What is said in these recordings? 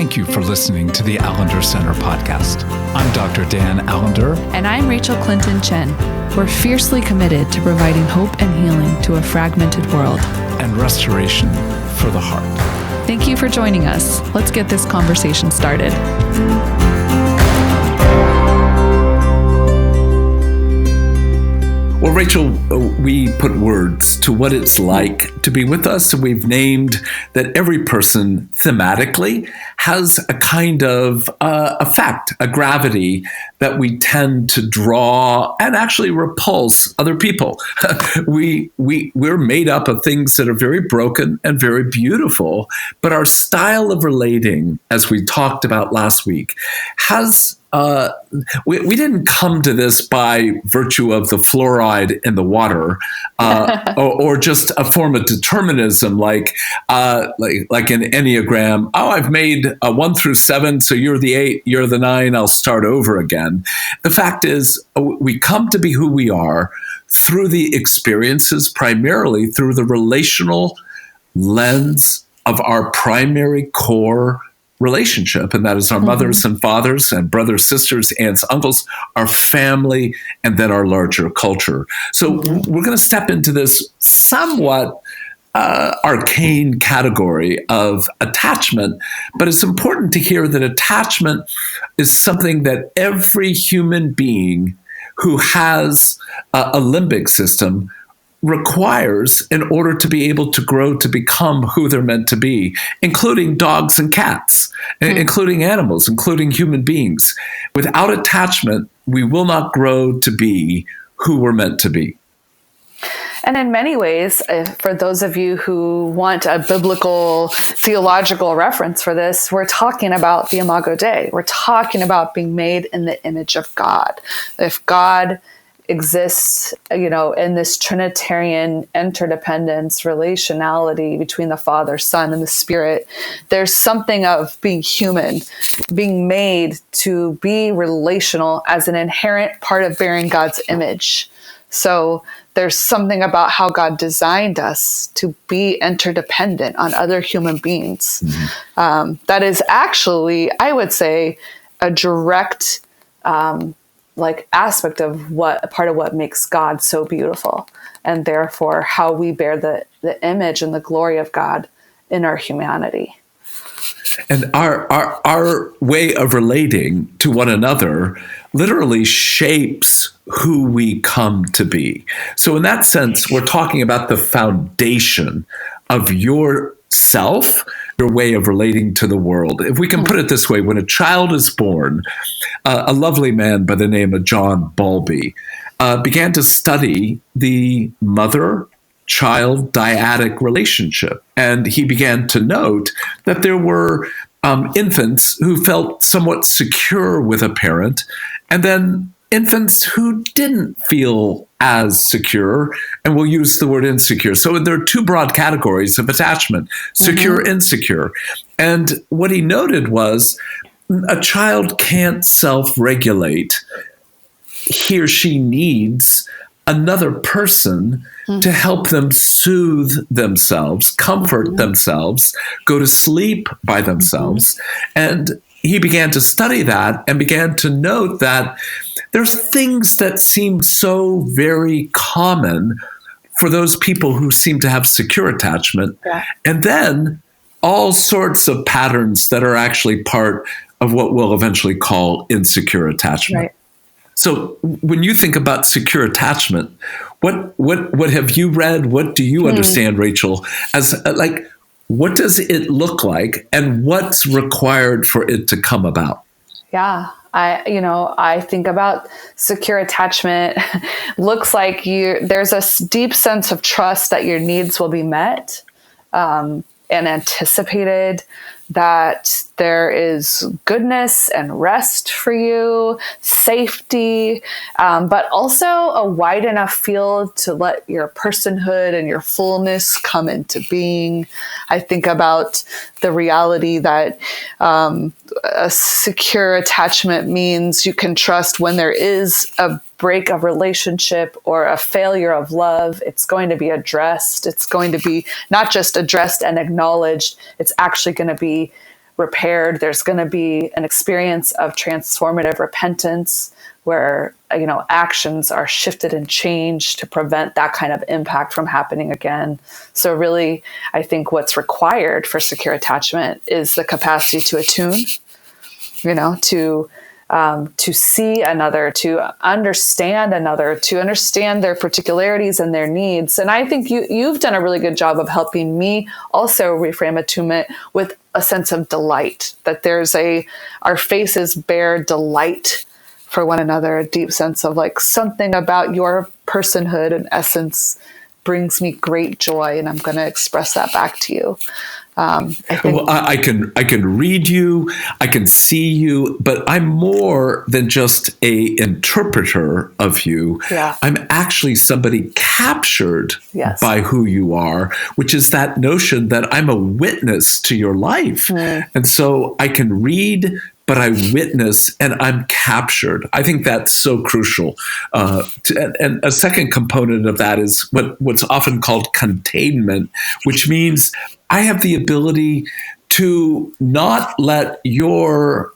Thank you for listening to the Allender Center podcast. I'm Dr. Dan Allender. And I'm Rachael Clinton Chen. We're fiercely committed to providing hope and healing to a fragmented world. And restoration for the heart. Thank you for joining us. Let's get this conversation started. Well, Rachael, we put words to what it's like to be with us, and we've named that every person thematically has a kind of effect, a gravity that we tend to draw and actually repulse other people. We're made up of things that are very broken and very beautiful, but our style of relating, as we talked about last week, has we didn't come to this by virtue of the fluoride in the water, or just a form of determinism, like an Enneagram. Oh, I've made a 1 through 7, so you're the 8, you're the 9. I'll start over again. The fact is, we come to be who we are through the experiences, primarily through the relational lens of our primary core relationship, and that is our mothers and fathers and brothers, sisters, aunts, uncles, our family, and then our larger culture. So we're going to step into this somewhat arcane category of attachment, but it's important to hear that attachment is something that every human being who has a limbic system requires in order to be able to grow to become who they're meant to be, including dogs and cats, including animals, including human beings. Without attachment, we will not grow to be who we're meant to be. And in many ways, for those of you who want a biblical, theological reference for this, we're talking about the Imago Dei. We're talking about being made in the image of God. If God exists, in this Trinitarian interdependence, relationality between the Father, Son, and the Spirit, there's something of being human, being made to be relational as an inherent part of bearing God's image. So there's something about how God designed us to be interdependent on other human beings. That is actually, I would say, a direct aspect of part of what makes God so beautiful, and therefore how we bear the image and the glory of God in our humanity. And our way of relating to one another literally shapes who we come to be. So in that sense, we're talking about the foundation of yourself, your way of relating to the world. If we can put it this way, when a child is born, a lovely man by the name of John Bowlby began to study the mother-child dyadic relationship. And he began to note that there were infants who felt somewhat secure with a parent, and then infants who didn't feel as secure, and we'll use the word insecure. So there are two broad categories of attachment, secure, insecure. And what he noted was a child can't self-regulate. He or she needs another person to help them soothe themselves, comfort themselves, go to sleep by themselves. And he began to study that and began to note that there's things that seem so very common for those people who seem to have secure attachment. Yeah. And then all sorts of patterns that are actually part of what we'll eventually call insecure attachment. Right. So when you think about secure attachment, what have you read? What do you understand, Rachael, as what does it look like and what's required for it to come about? Yeah. I think about secure attachment looks like there's a deep sense of trust that your needs will be met and anticipated, that there is goodness and rest for you, safety, but also a wide enough field to let your personhood and your fullness come into being. I think about the reality that a secure attachment means you can trust when there is a break of relationship or a failure of love, it's going to be addressed. It's going to be not just addressed and acknowledged, it's actually going to be repaired. There's going to be an experience of transformative repentance where, actions are shifted and changed to prevent that kind of impact from happening again. So really, I think what's required for secure attachment is the capacity to attune, to see another, to understand another, to understand their particularities and their needs. And I think you've done a really good job of helping me also reframe attunement with a sense of delight, that our faces bear delight for one another, a deep sense of like something about your personhood and essence brings me great joy, and I'm going to express that back to you. I can read you, I can see you, but I'm more than just a interpreter of you. Yeah. I'm actually somebody captured Yes. by who you are, which is that notion that I'm a witness to your life. And so I can read, but I witness and I'm captured. I think that's so crucial. And a second component of that is what's often called containment, which means I have the ability to not let your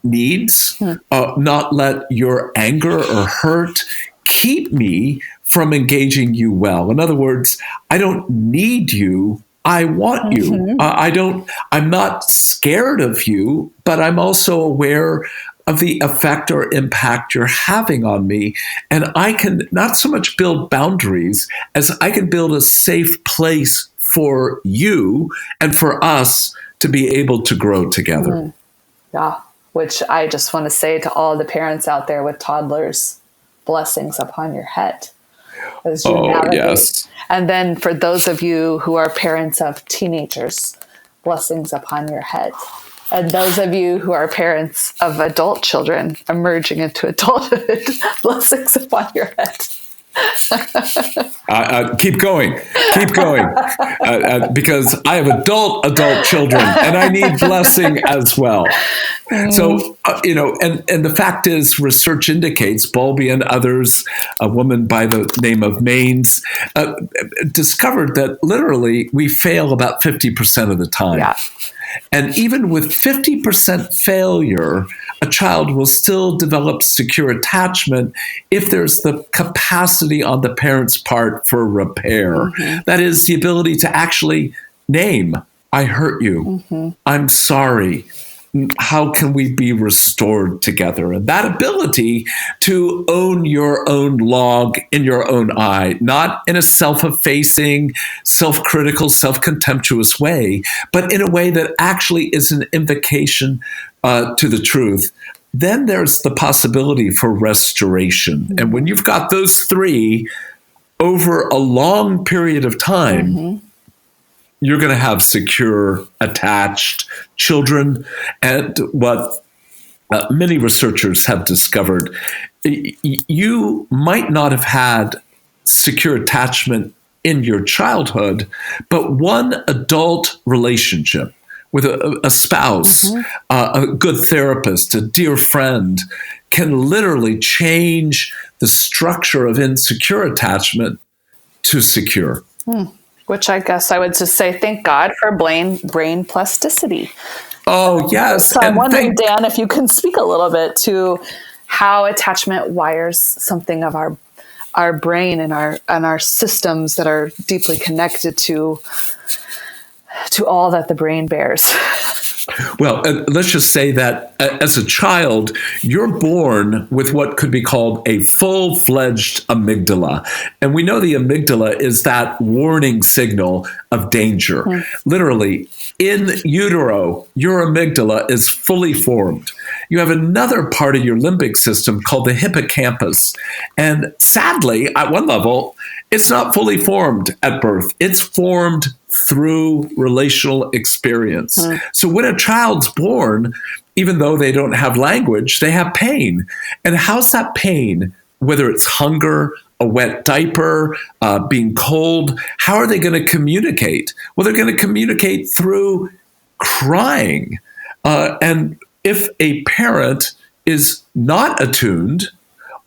needs, not let your anger or hurt keep me from engaging you well. In other words, I don't need you. I want you. I'm not scared of you, but I'm also aware of the effect or impact you're having on me. And I can not so much build boundaries as I can build a safe place for you and for us to be able to grow together. Yeah, which I just want to say to all the parents out there with toddlers, blessings upon your head as you navigate. Yes. And then for those of you who are parents of teenagers, blessings upon your head. And those of you who are parents of adult children emerging into adulthood, blessings upon your head. Keep going, because I have adult children, and I need blessing as well. So, and the fact is, research indicates, Bowlby and others, a woman by the name of Maines, discovered that literally we fail about 50% of the time. Yeah. And even with 50% failure, a child will still develop secure attachment if there's the capacity on the parent's part for repair. That is the ability to actually name, I hurt you. I'm sorry. How can we be restored together? And that ability to own your own log in your own eye, not in a self-effacing, self-critical, self-contemptuous way, but in a way that actually is an invocation to the truth. Then there's the possibility for restoration. And when you've got those three over a long period of time, you're going to have secure, attached children. And what many researchers have discovered, you might not have had secure attachment in your childhood, but one adult relationship with a spouse, a good therapist, a dear friend, can literally change the structure of insecure attachment to secure. Which I guess I would just say, thank God for brain plasticity. Oh, yes. So I'm wondering, Dan, if you can speak a little bit to how attachment wires something of our brain and our systems that are deeply connected to all that the brain bears. Well, let's just say that as a child, you're born with what could be called a full-fledged amygdala. And we know the amygdala is that warning signal of danger. Literally, in utero, your amygdala is fully formed. You have another part of your limbic system called the hippocampus. And sadly, at one level, it's not fully formed at birth. It's formed through relational experience. So when a child's born, even though they don't have language, they have pain. And how's that pain, whether it's hunger, a wet diaper, being cold, how are they going to communicate? Well, they're going to communicate through crying. And if a parent is not attuned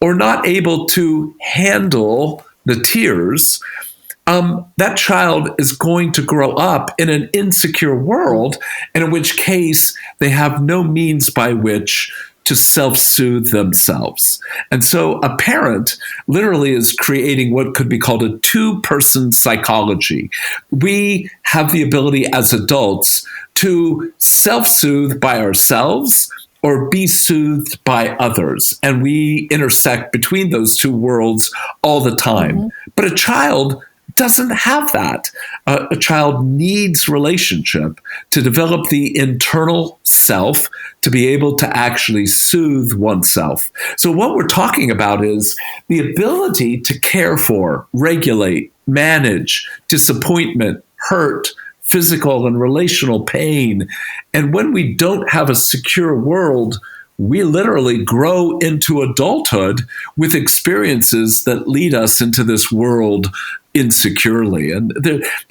or not able to handle the tears, that child is going to grow up in an insecure world, and in which case they have no means by which to self-soothe themselves. And so a parent literally is creating what could be called a two-person psychology. We have the ability as adults to self-soothe by ourselves or be soothed by others. And we intersect between those two worlds all the time. Mm-hmm. But a child doesn't have that. A child needs relationship to develop the internal self to be able to actually soothe oneself. So what we're talking about is the ability to care for, regulate, manage disappointment, hurt, physical and relational pain. And when we don't have a secure world, we literally grow into adulthood with experiences that lead us into this world insecurely. And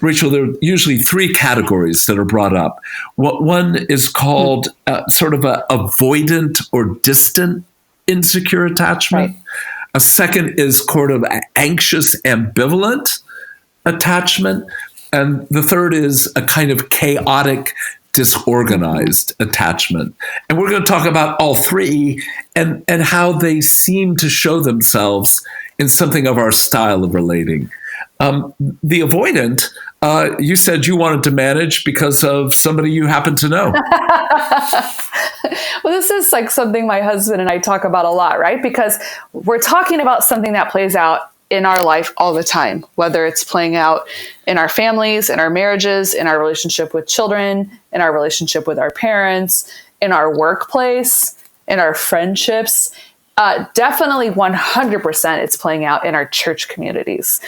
Rachel, there are usually three categories that are brought up. One is called sort of a avoidant or distant insecure attachment. Right. A second is sort of anxious ambivalent attachment. And the third is a kind of chaotic disorganized attachment. And we're going to talk about all three and how they seem to show themselves in something of our style of relating. The avoidant, you said you wanted to manage because of somebody you happen to know. Well, this is like something my husband and I talk about a lot, right? Because we're talking about something that plays out in our life all the time, whether it's playing out in our families, in our marriages, in our relationship with children, in our relationship with our parents, in our workplace, in our friendships. Definitely 100% it's playing out in our church communities,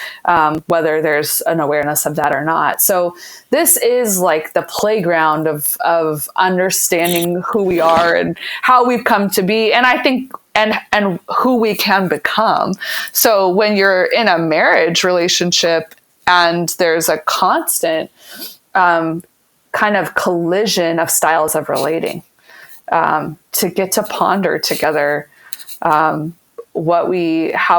whether there's an awareness of that or not. So this is like the playground of understanding who we are and how we've come to be. And I think and who we can become. So when you're in a marriage relationship and there's a constant kind of collision of styles of relating, to get to ponder together how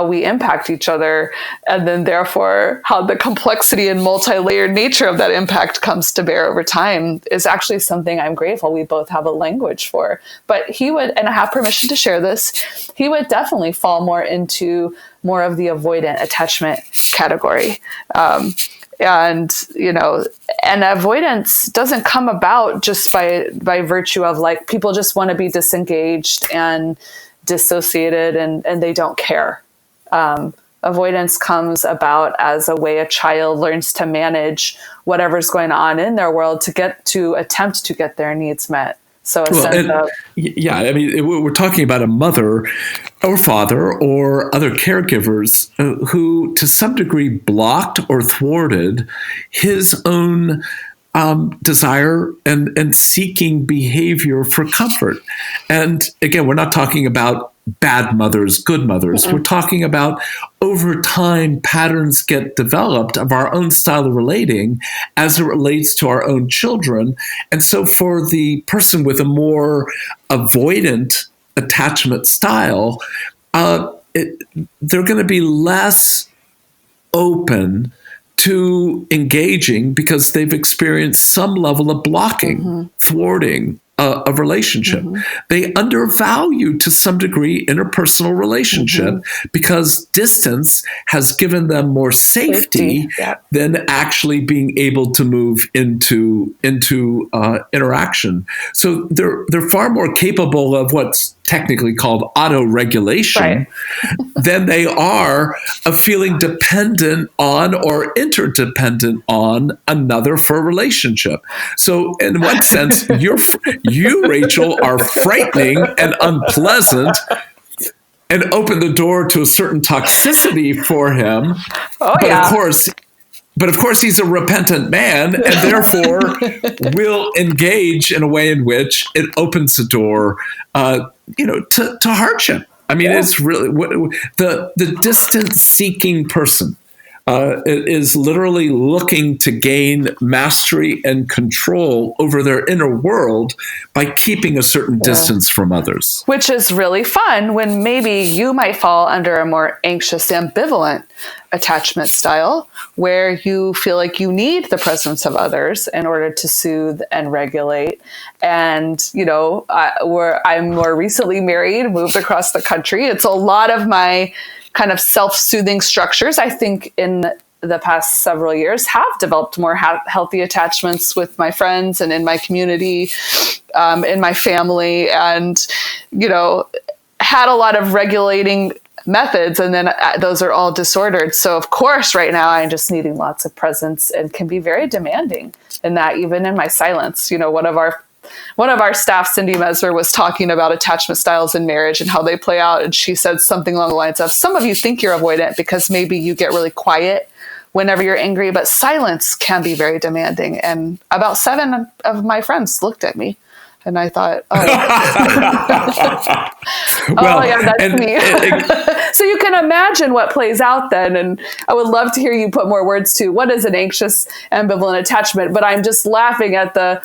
we impact each other, and then therefore how the complexity and multi-layered nature of that impact comes to bear over time is actually something I'm grateful we both have a language for. But he would, and I have permission to share this, he would definitely fall more into more of the avoidant attachment category. And avoidance doesn't come about just by virtue of like people just want to be disengaged and dissociated and they don't care. Avoidance comes about as a way a child learns to manage whatever's going on in their world to attempt to get their needs met. So we're talking about a mother or father or other caregivers who to some degree blocked or thwarted his own desire and seeking behavior for comfort. And again, we're not talking about bad mothers, good mothers. Mm-hmm. We're talking about over time patterns get developed of our own style of relating as it relates to our own children. And so for the person with a more avoidant attachment style, they're going to be less open to engaging because they've experienced some level of blocking, mm-hmm. thwarting a relationship. Mm-hmm. They undervalue to some degree interpersonal relationship mm-hmm. because distance has given them more safety than actually being able to move into interaction. So they're far more capable of what's technically called auto-regulation than they are of feeling dependent on or interdependent on another for a relationship. So in one sense, you, Rachel, are frightening and unpleasant and open the door to a certain toxicity for him. But of course, he's a repentant man, and therefore will engage in a way in which it opens the door, to hardship. I mean, it's really the distance-seeking person It is literally looking to gain mastery and control over their inner world by keeping a certain distance from others. Which is really fun when maybe you might fall under a more anxious, ambivalent attachment style where you feel like you need the presence of others in order to soothe and regulate. And, I'm more recently married, moved across the country. It's a lot of my kind of self-soothing structures, I think, in the past several years have developed more healthy attachments with my friends and in my community, in my family, and, had a lot of regulating methods, and then those are all disordered. So of course, right now I'm just needing lots of presence and can be very demanding in that, even in my silence. One of our staff, Cindy Mesmer, was talking about attachment styles in marriage and how they play out. And she said something along the lines of, some of you think you're avoidant because maybe you get really quiet whenever you're angry, but silence can be very demanding. And about 7 of my friends looked at me. And I thought, that's me. So you can imagine what plays out then. And I would love to hear you put more words to what is an anxious ambivalent attachment. But I'm just laughing at the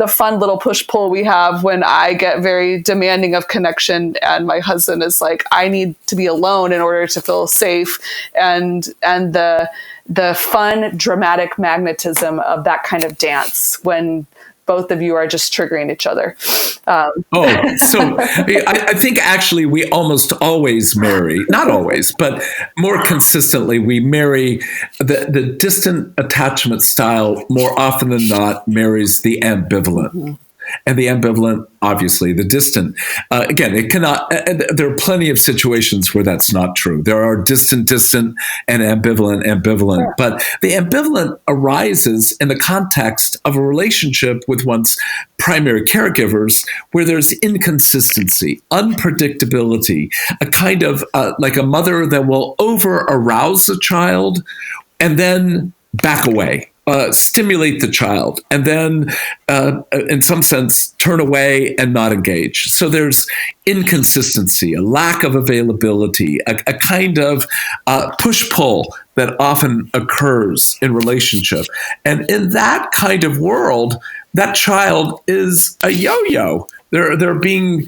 fun little push-pull we have when I get very demanding of connection. And my husband is like, I need to be alone in order to feel safe. And the fun, dramatic magnetism of that kind of dance when both of you are just triggering each other. So I think actually we almost always marry, not always, but more consistently, we marry the distant attachment style more often than not marries the ambivalent. Mm-hmm. And the ambivalent, obviously, the distant. Again, it cannot. There are plenty of situations where that's not true. There are distant, and ambivalent. Yeah. But the ambivalent arises in the context of a relationship with one's primary caregivers, where there's inconsistency, unpredictability, a kind of like a mother that will over arouse the child and then back away. Stimulate the child, and then, in some sense, turn away and not engage. So there's inconsistency, a lack of availability, a kind of push-pull that often occurs in relationship. And in that kind of world, that child is a yo-yo. They're being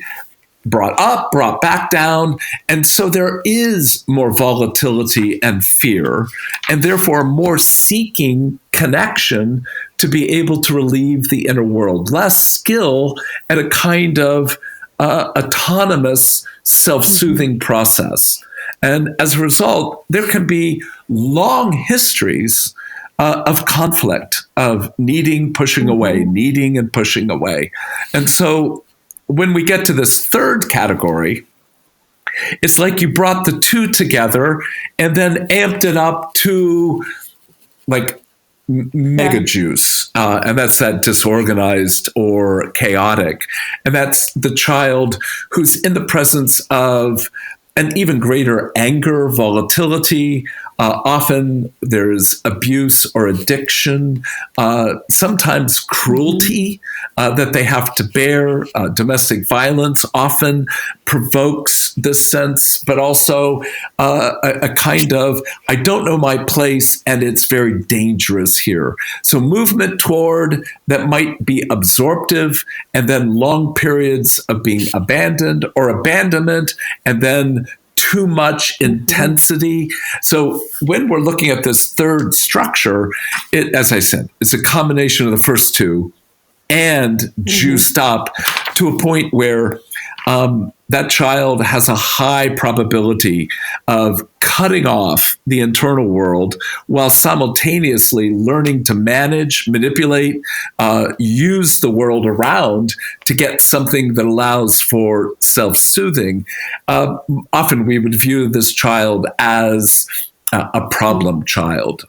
brought up, brought back down. And so there is more volatility and fear, and therefore more seeking connection to be able to relieve the inner world, less skill at a kind of autonomous self-soothing process. And as a result, there can be long histories of conflict, of needing, pushing away, needing and pushing away. And so when we get to this third category, it's like you brought the two together and then amped it up to like mega juice. And that's that disorganized or chaotic. And that's the child who's in the presence of an even greater anger, volatility. Often there's abuse or addiction, sometimes cruelty that they have to bear. Domestic violence often provokes this sense, but also a kind of, I don't know my place and it's very dangerous here. So movement toward that might be absorptive, and then long periods of being abandoned or abandonment, and then too much intensity. So when we're looking at this third structure, it, as I said, it's a combination of the first two and juiced up to a point where that child has a high probability of cutting off the internal world while simultaneously learning to manage, manipulate, use the world around to get something that allows for self-soothing. Often we would view this child as a problem child.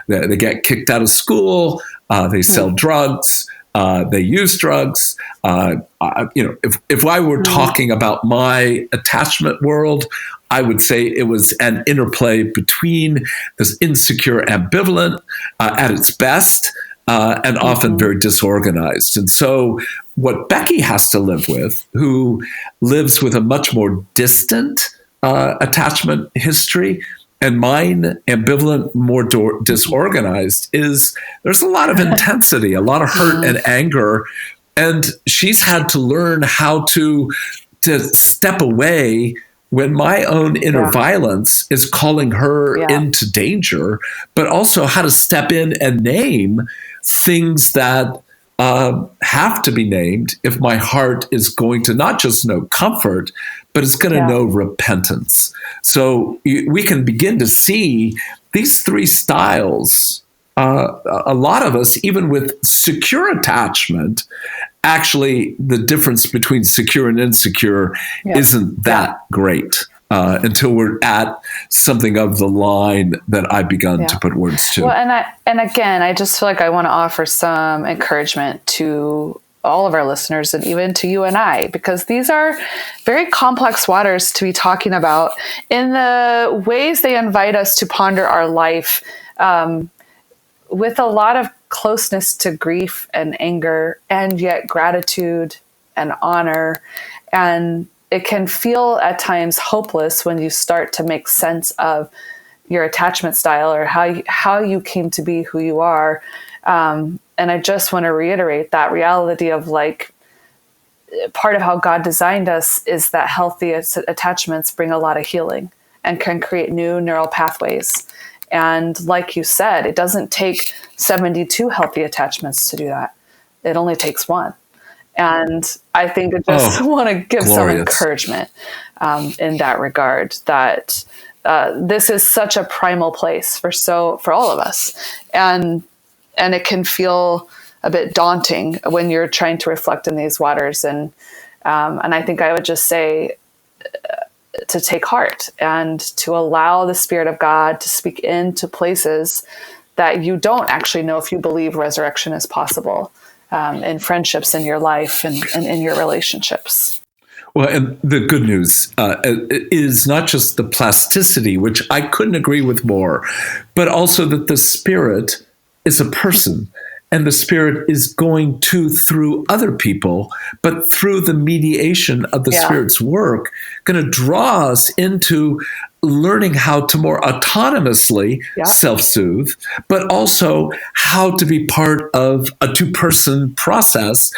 They get kicked out of school, they sell drugs, they use drugs. If I were talking about my attachment world, I would say it was an interplay between this insecure ambivalent at its best and often very disorganized. And so what Becky has to live with, who lives with a much more distant attachment history, and mine, ambivalent, more disorganized, is there's a lot of intensity, a lot of hurt and anger. And she's had to learn how to step away when my own inner violence is calling her into danger, but also how to step in and name things that have to be named if my heart is going to not just know comfort, but it's going to know repentance. So we can begin to see these three styles. A lot of us, even with secure attachment, actually the difference between secure and insecure isn't that great until we're at something of the line that I've begun to put words to. Well, and again, I just feel like I want to offer some encouragement to all of our listeners and even to you and I, because these are very complex waters to be talking about in the ways they invite us to ponder our life with a lot of closeness to grief and anger, and yet gratitude and honor. And it can feel at times hopeless when you start to make sense of your attachment style or how you came to be who you are. And I just want to reiterate that reality of like, part of how God designed us is that healthy attachments bring a lot of healing and can create new neural pathways. And like you said, it doesn't take 72 healthy attachments to do that. It only takes one. And I think I just want to give some encouragement in that regard, that this is such a primal place for all of us. And it can feel a bit daunting when you're trying to reflect in these waters. And I think I would just say to take heart and to allow the Spirit of God to speak into places that you don't actually know if you believe resurrection is possible, in friendships in your life and in your relationships. Well, and the good news is not just the plasticity, which I couldn't agree with more, but also that the Spirit is a person. And the Spirit is going to, through other people, but through the mediation of the Spirit's work, going to draw us into learning how to more autonomously self-soothe, but also how to be part of a two-person process,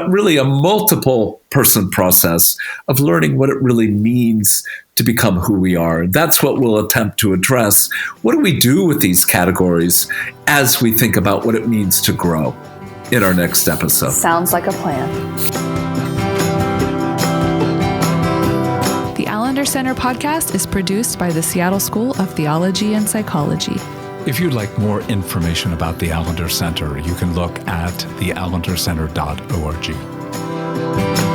really a multiple-person process of learning what it really means to become who we are. That's what we'll attempt to address. What do we do with these categories as we think about what it means to grow in our next episode? Sounds like a plan. The Allender Center podcast is produced by the Seattle School of Theology and Psychology. If you'd like more information about the Allender Center, you can look at theallendercenter.org.